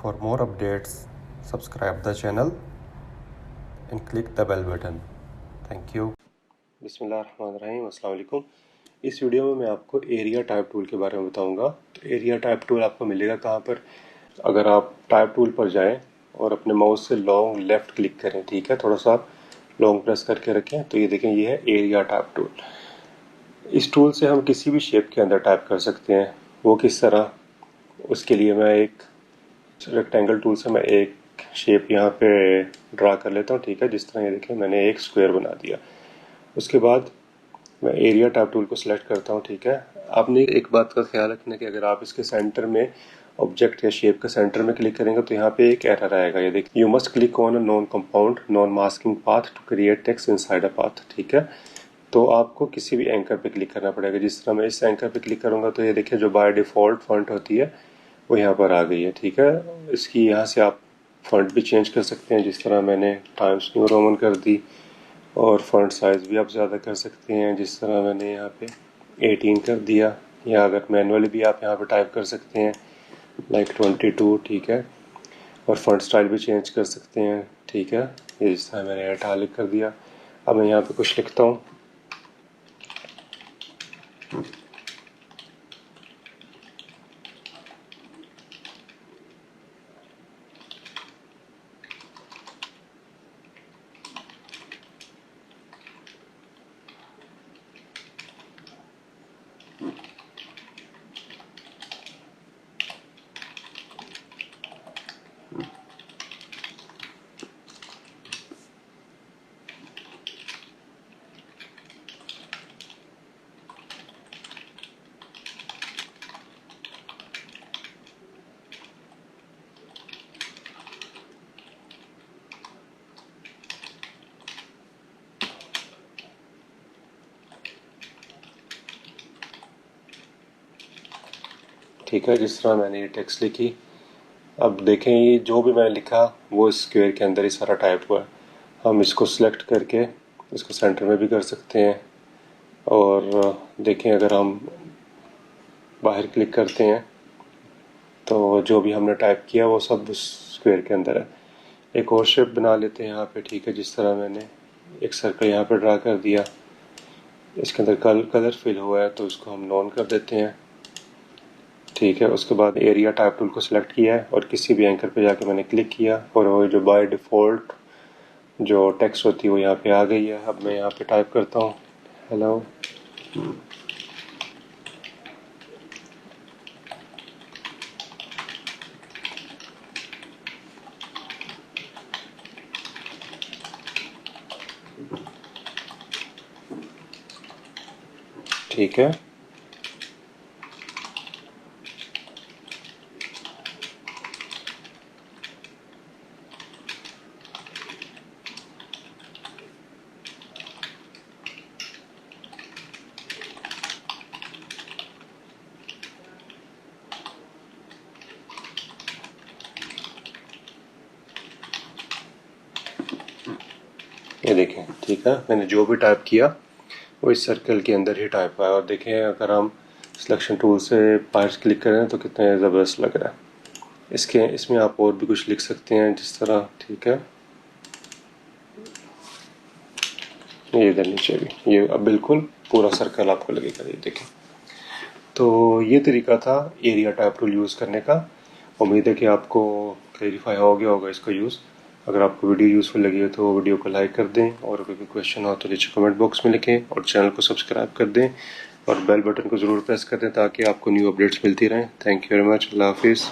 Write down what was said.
For more updates, subscribe the channel and click the bell button. Thank you. बिस्मिल्लाहिर्रहमानिर्रहीम, अस्सलाम वालेकुम। इस video में मैं आपको एरिया टाइप टूल के बारे में बताऊंगा। तो एरिया टाइप टूल आपको मिलेगा कहाँ पर? अगर आप टाइप टूल पर जाएं और अपने माउस से लॉन्ग लेफ़्ट क्लिक करें, ठीक है, थोड़ा सा लॉन्ग प्रेस करके रखें, तो ये देखें, ये है एरिया टाइप टूल। इस टूल से हम किसी भी शेप के अंदर टाइप कर सकते हैं। वो किस तरह? उसके लिए मैं एक रेक्टेंगल टूल से मैं एक शेप यहाँ पे ड्रा कर लेता हूँ, ठीक है। जिस तरह ये देखें, मैंने एक स्क्वायर बना दिया। उसके बाद मैं एरिया टाइप टूल को सिलेक्ट करता हूँ, ठीक है। आपने एक बात का ख्याल रखना कि अगर आप इसके सेंटर में ऑब्जेक्ट या शेप के सेंटर में क्लिक करेंगे तो यहाँ पे एक एरर आएगा, ये देखिए, you must click on a non compound non masking path to create text inside a path, ठीक है। तो आपको किसी भी एंकर पे क्लिक करना पड़ेगा। जिस तरह मैं इस एंकर पे क्लिक करूँगा तो ये देखिए, जो बाय डिफ़ॉल्ट फॉन्ट होती है वो यहाँ पर आ गई है, ठीक है। इसकी यहाँ से आप फॉन्ट भी चेंज कर सकते हैं। जिस तरह मैंने टाइम्स न्यू रोमन कर दी, और फॉन्ट साइज़ भी आप ज़्यादा कर सकते हैं। जिस तरह मैंने यहाँ पे 18 कर दिया, या अगर मैनुअली भी आप यहाँ पे टाइप कर सकते हैं, लाइक 22, ठीक है। और फॉन्ट स्टाइल भी चेंज कर सकते हैं, ठीक है। ये जिस तरह मैंने इटैलिक कर दिया। अब मैं यहाँ पे कुछ लिखता हूँ। ठीक है, जिस तरह मैंने ये टेक्स्ट लिखी। अब देखें, ये जो भी मैंने लिखा वो स्क्वायर के अंदर ही सारा टाइप हुआ है। हम इसको सिलेक्ट करके इसको सेंटर में भी कर सकते हैं। और देखें, अगर हम बाहर क्लिक करते हैं तो जो भी हमने टाइप किया वो सब उस स्क्वायर के अंदर है। एक और शेप बना लेते हैं यहाँ पे, ठीक है। जिस तरह मैंने एक सर्कल यहाँ पे ड्रा कर दिया, इसके अंदर कलर फिल हुआ है तो इसको हम नॉन कर देते हैं, ठीक है। उसके बाद एरिया टाइप टूल को सिलेक्ट किया है और किसी भी एंकर पे जाके मैंने क्लिक किया, और वो जो बाय डिफ़ॉल्ट जो टेक्स्ट होती है वो यहाँ पे आ गई है। अब मैं यहाँ पे टाइप करता हूँ, हेलो। ठीक है, ये देखें, ठीक है। मैंने जो भी टाइप किया वो इस सर्कल के अंदर ही टाइप आया। और देखें, अगर हम सिलेक्शन टूल से बाहर क्लिक करें तो कितना ज़बरदस्त लग रहा है। इसमें आप और भी कुछ लिख सकते हैं, जिस तरह, ठीक है। ये इधर नीचे भी, ये अब बिल्कुल पूरा सर्कल आपको लगेगा, ये देखें। तो ये तरीका था एरिया टाइप टूल यूज़ करने का। उम्मीद है कि आपको क्लेरिफाई हो गया होगा इसका यूज़। अगर आपको वीडियो यूज़फुल लगी हो तो वीडियो को लाइक कर दें, और अगर कोई क्वेश्चन हो तो नीचे कमेंट बॉक्स में लिखें, और चैनल को सब्सक्राइब कर दें, और बेल बटन को ज़रूर प्रेस कर दें ताकि आपको न्यू अपडेट्स मिलती रहें। Thank you very much. Allah हाफिज़।